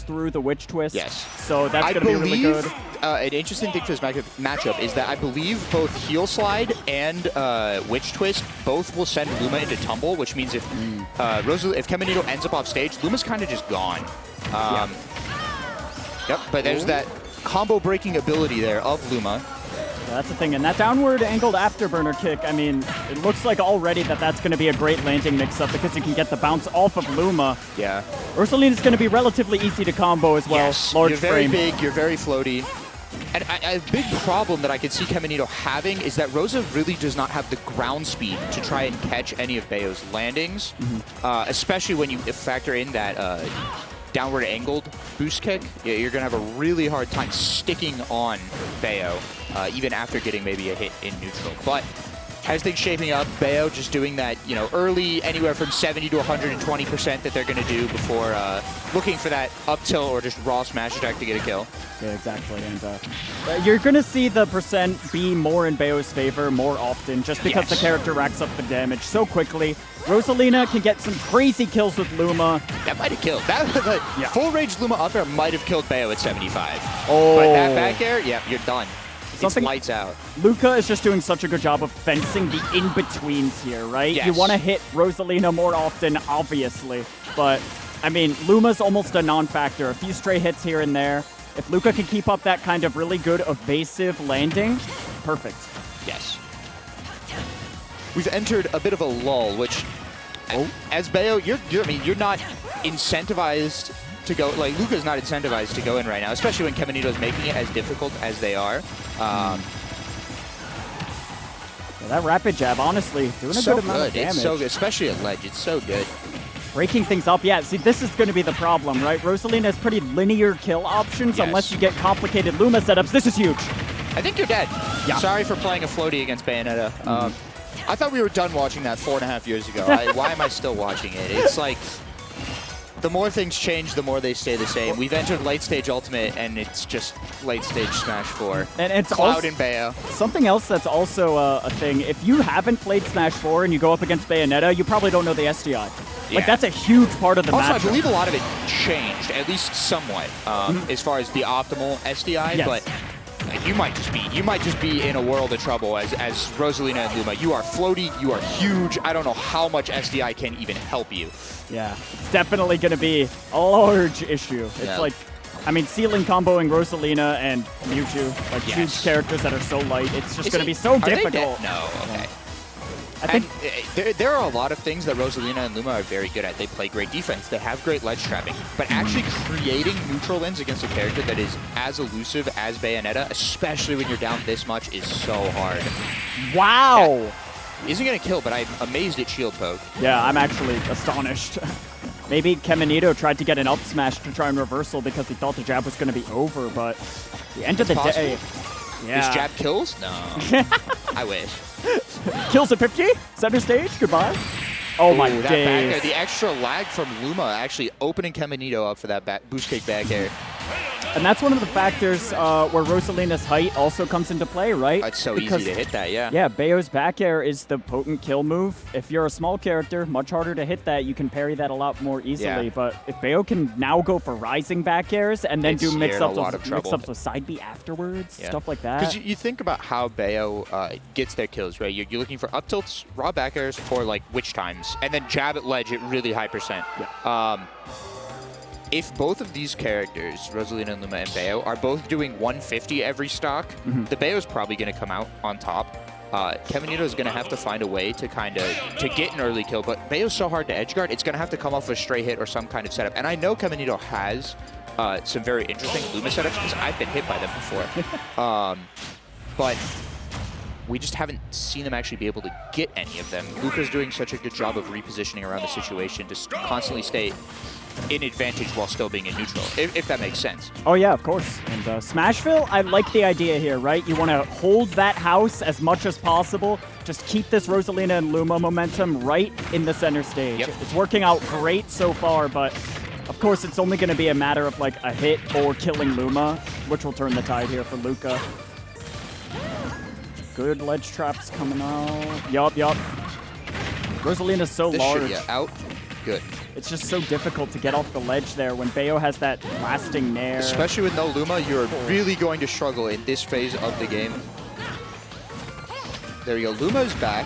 through the Witch Twist. Yes. So that's going to be really good. An interesting thing for this matchup is that I believe both Heel Slide and Witch Twist both will send Luma into Tumble, which means if if Kemonito ends up off stage, Luma's kind of just gone. Yep, but there's that combo breaking ability there of Luma. That's the thing, and that downward angled afterburner kick, I mean, it looks like already that that's going to be a great landing mix-up because you can get the bounce off of Luma. Yeah. Rosalina's going to be relatively easy to combo as well. Yes, Large you're very frame. big, you're very floaty. And a big problem that I could see Kemonito having is that Rosa really does not have the ground speed to try and catch any of Bayo's landings, especially when you factor in that downward angled boost kick. Yeah, you're going to have a really hard time sticking on Bayo, even after getting maybe a hit in neutral. But as things shaping up, Bayo just doing that, you know, early anywhere from 70 to 120% that they're going to do before looking for that up tilt or just raw smash attack to get a kill. Yeah, exactly. And you're going to see the percent be more in Bayo's favor more often just because the character racks up the damage so quickly. Rosalina can get some crazy kills with Luma. That might have killed. That full range Luma up air might have killed Bayo at 75. Oh. But that back air, yeah, you're done. It's lights out. Luka is just doing such a good job of fencing the in-betweens here, right? Yes. You want to hit Rosalina more often, obviously. But, I mean, Luma's almost a non-factor. A few stray hits here and there. If Luka can keep up that kind of really good evasive landing, perfect. Yes. We've entered a bit of a lull, which, as Bayo, you're not incentivized to go, like, Luka's not incentivized to go in right now, especially when Kemonito's making it as difficult as they are. Yeah, that rapid jab, honestly, doing a good amount of damage. It's so good, especially at ledge. It's so good. Breaking things up, yeah. See, this is going to be the problem, right? Rosalina has pretty linear kill options unless you get complicated Luma setups. This is huge. I think you're dead. Yeah. Sorry for playing a floaty against Bayonetta. I thought we were done watching that 4.5 years ago. Why am I still watching it? It's like, the more things change, the more they stay the same. We've entered late stage Ultimate, and it's just late stage Smash 4. And it's Cloud and Bayo. Something else that's also a thing. If you haven't played Smash 4 and you go up against Bayonetta, you probably don't know the SDI. Like, that's a huge part of the matchup. Also, I believe a lot of it changed, at least somewhat, as far as the optimal SDI. But you might just be in a world of trouble as Rosalina and Luma. You are floaty, you are huge. I don't know how much SDI can even help you. Yeah, it's definitely going to be a large issue. It's like, I mean, ceiling comboing Rosalina and Mewtwo, like huge characters that are so light, it's just going to be so difficult. No, okay. I think there are a lot of things that Rosalina and Luma are very good at. They play great defense. They have great ledge trapping. But actually creating neutral wins against a character that is as elusive as Bayonetta, especially when you're down this much, is so hard. Wow! That isn't going to kill, but I'm amazed at shield poke. Yeah, I'm actually astonished. Maybe Kemonito tried to get an up smash to try and reversal because he thought the jab was going to be over, but at the end of the day... Yeah. His jab kills? No. I wish. Kills at 50? Center stage? Goodbye. Oh my days. Back air, the extra lag from Luma actually opening Kemonito up for that boost kick back air. And that's one of the factors where Rosalina's height also comes into play, right? It's so easy to hit that, yeah. Yeah, Bayo's back air is the potent kill move. If you're a small character, much harder to hit that. You can parry that a lot more easily. But if Bayo can now go for rising back airs and then do mix-ups with side B afterwards, stuff like that. Because you think about how Bayo gets their kills, right? You're looking for up tilts, raw back airs, or like witch times, and then jab at ledge at really high percent. Yeah. If both of these characters, Rosalina and Luma and Bayo, are both doing 150 every stock, the Bayo's probably going to come out on top. Kemonito is going to have to find a way to get an early kill, but Bayo's so hard to edgeguard, it's going to have to come off a stray hit or some kind of setup. And I know Kemonito has some very interesting Luma setups because I've been hit by them before. But we just haven't seen them actually be able to get any of them. Luka's doing such a good job of repositioning around the situation to constantly stay in advantage while still being in neutral, if that makes sense. Oh yeah, of course. And Smashville, I like the idea here, right? You want to hold that house as much as possible. Just keep this Rosalina and Luma momentum right in the center stage. Yep. It's working out great so far, but of course it's only going to be a matter of like a hit or killing Luma, which will turn the tide here for Luka. Good ledge traps coming out. Yup. Rosalina's so large. Out. good. It's just so difficult to get off the ledge there when Bayo has that lasting nair. Especially with no Luma, you're really going to struggle in this phase of the game. There you go. Luma's back.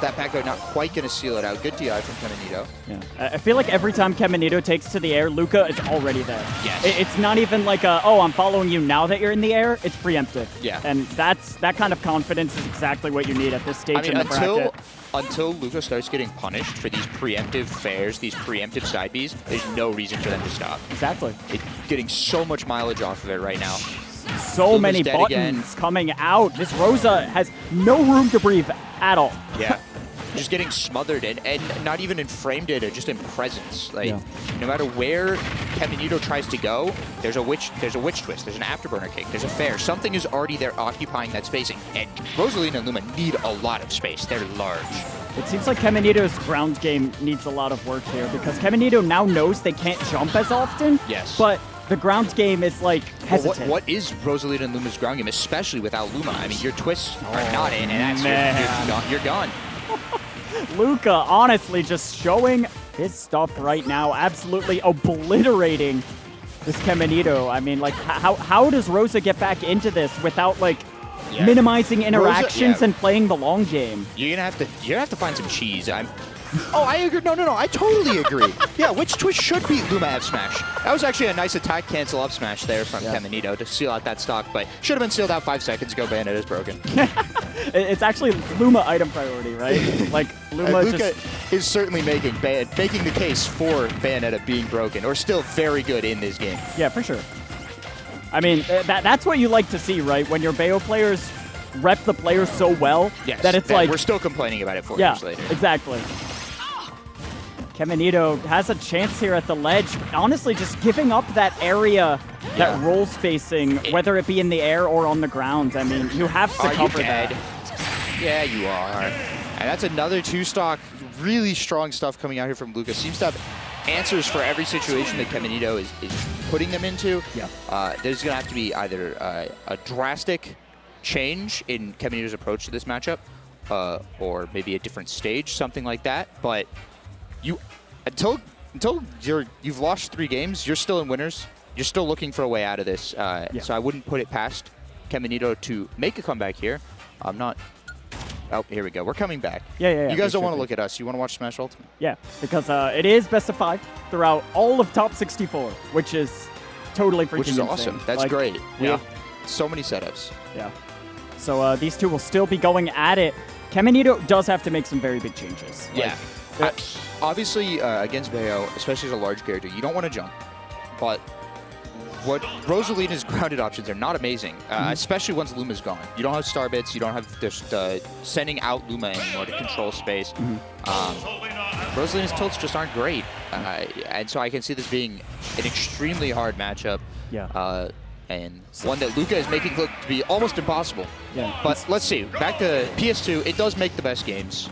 That back throw not quite going to seal it out. Good DI from Kemonito. Yeah. I feel like every time Kemonito takes to the air, Luka is already there. Yes. It's not even like a, oh, I'm following you now that you're in the air. It's preemptive. Yeah. And that kind of confidence is exactly what you need at this stage in the bracket. Until Luka starts getting punished for these preemptive fares, these preemptive side Bs, there's no reason for them to stop. Exactly. It's getting so much mileage off of it right now. So Luma's many dead buttons again. coming out. This Rosa has no room to breathe at all. Yeah. Just getting smothered and not even in frame data, just in presence. Like no matter where Kemonito tries to go, there's a witch twist, there's an afterburner kick, there's a fair. Something is already there occupying that spacing. And Rosalina and Luma need a lot of space. They're large. It seems like Kemonito's ground game needs a lot of work here because Kemonito now knows they can't jump as often. Yes. But the ground game is like hesitant. Well, what is Rosalina and Luma's ground game, especially without Luma? I mean, your twists are not in, and that's you're gone. Luka honestly just showing his stuff right now, absolutely obliterating this Kemonito. I mean, like, how does Rosa get back into this without like minimizing interactions and playing the long game? You're gonna have to find some cheese. Oh, I agree. No, I totally agree. Yeah, which twist should beat Luma F smash? That was actually a nice attack cancel up smash there from Kemonito to seal out that stock, but should have been sealed out 5 seconds ago. Bayonetta's broken. It's actually Luma item priority, right? Like Luka is certainly making the case for Bayonetta being broken, or still very good in this game. Yeah, for sure. I mean, that's what you like to see, right? When your Bayo players rep the players so well that it's like we're still complaining about it 4 years later. Exactly. Kemonito has a chance here at the ledge. Honestly, just giving up that area, that roll spacing, whether it be in the air or on the ground. I mean, you have to cover that. Yeah, you are. And that's another 2-stock. Really strong stuff coming out here from Luka. Seems to have answers for every situation that Kemonito is putting them into. Yeah. There's going to have to be either a drastic change in Kemonito's approach to this matchup, or maybe a different stage, something like that. But until you've lost 3 games, you're still in winners. You're still looking for a way out of this. So I wouldn't put it past Kemonito to make a comeback here. I'm not. Oh, here we go. We're coming back. Yeah. You guys don't want to look at us. You want to watch Smash Ultimate? Yeah, because it is best of 5 throughout all of top 64, which is totally freaking insane. Awesome. That's like, great. We have so many setups. Yeah. So these two will still be going at it. Kemonito does have to make some very big changes. Yeah. Obviously, against Bayo, especially as a large character, you don't want to jump. But what Rosalina's grounded options are not amazing, especially once Luma's gone. You don't have star bits. You don't have just sending out Luma anymore to control space. Rosalina's tilts just aren't great. And so I can see this being an extremely hard matchup. Yeah. And one that Luka is making look to be almost impossible. Yeah. But let's see. Back to PS2, it does make the best games.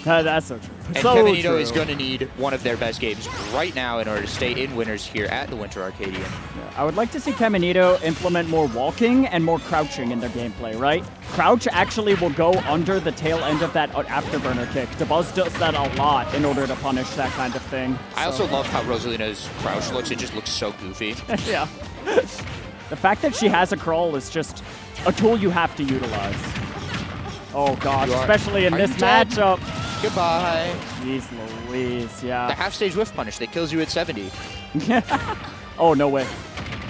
That's so true. And Kemonito is going to need one of their best games right now in order to stay in winners here at the Winter Arcadian. Yeah. I would like to see Kemonito implement more walking and more crouching in their gameplay, right? Crouch actually will go under the tail end of that afterburner kick. DeBuzz does that a lot in order to punish that kind of thing. I also love how Rosalina's crouch looks. It just looks so goofy. Yeah. The fact that she has a crawl is just a tool you have to utilize. Oh gosh, especially in this matchup. Goodbye. Jeez Louise, yeah. The half-stage whiff punish that kills you at 70. Oh, no way.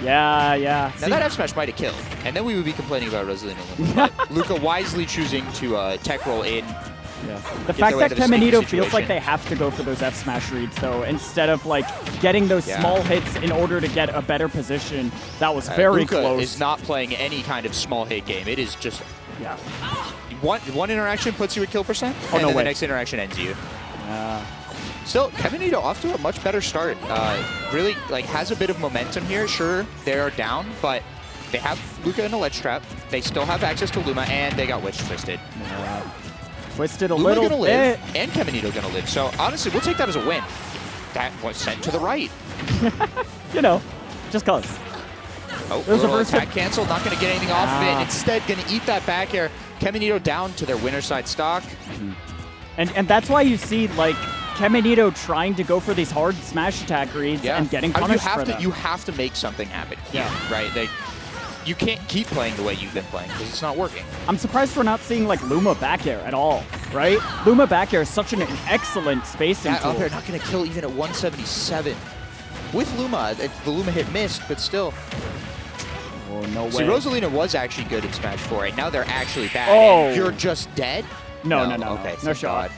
Yeah. Now that F-smash might have killed, and then we would be complaining about Rosalina. Luka wisely choosing to tech roll in. Yeah. The fact that Kemonito feels like they have to go for those F-smash reads, though, instead of like getting those small hits in order to get a better position, that was very close. Luka is not playing any kind of small hit game. It is just one interaction puts you at kill percent, and then the next interaction ends you. Still, Kemonito off to a much better start. Really has a bit of momentum here. Sure, they are down, but they have Luka in a ledge trap. They still have access to Luma, and they got witch twisted. Twisted a Luma little gonna bit. live, and Kemonito gonna live. So honestly, we'll take that as a win. That was sent to the right. You know, just cause. Oh, there's a attack cancel. Not gonna get anything off of it. Instead, gonna eat that back air. Kemonito down to their winner side stock. And that's why you see like Kemonito trying to go for these hard smash attack reads and getting punished for them. You have to make something happen. Yeah. Right? Like, you can't keep playing the way you've been playing because it's not working. I'm surprised we're not seeing like Luma back air at all, right? Luma back air is such an excellent spacing tool. Up air not going to kill even at 177. With Luma, the Luma hit missed, but still. Oh, no way. See, Rosalina was actually good at Smash 4, and now they're actually bad. Oh. And you're just dead? No. Okay, No shot.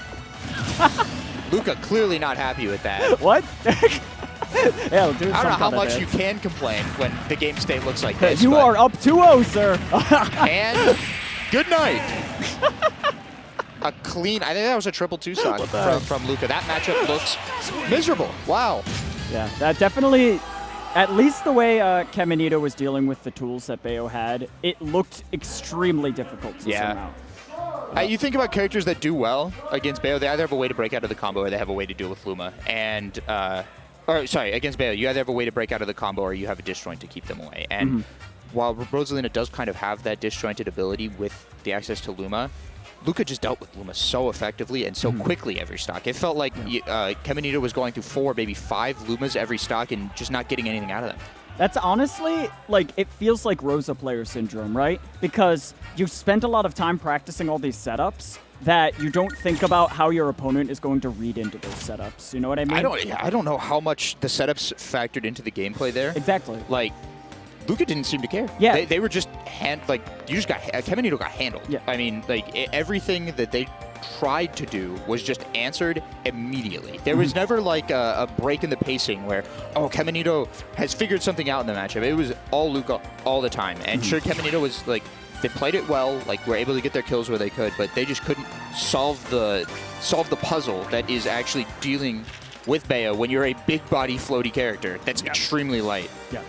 Luka clearly not happy with that. What? Yeah, we'll do I don't know how some much kind you of can complain when the game state looks like this. You are up 2-0, sir. And good night. A clean, I think that was a triple 2-stock from Luka. That matchup looks miserable. Wow. Yeah, that definitely, at least the way Kemonito was dealing with the tools that Bayo had, it looked extremely difficult to surmount. You think about characters that do well against Bayo, they either have a way to break out of the combo or they have a way to deal with Luma. And, against Bayo, you either have a way to break out of the combo or you have a disjoint to keep them away. And while Rosalina does kind of have that disjointed ability with the access to Luma, Luka just dealt with Luma so effectively and so quickly every stock. It felt like Kemonito was going through 4, maybe 5 Lumas every stock and just not getting anything out of them. That's honestly, like, it feels like Rosa player syndrome, right? Because you spent a lot of time practicing all these setups that you don't think about how your opponent is going to read into those setups. You know what I mean? I don't know how much the setups factored into the gameplay there. Exactly. Like, Luka didn't seem to care. Yeah. They were just Kemonito got handled. Yeah. I mean, like, everything that they tried to do was just answered immediately. There was never like a break in the pacing where, oh, Kemonito has figured something out in the matchup. It was all Luka all the time. And sure, Kemonito was like, they played it well, like were able to get their kills where they could, but they just couldn't solve the puzzle that is actually dealing with Bayo when you're a big body floaty character that's extremely light. Yeah.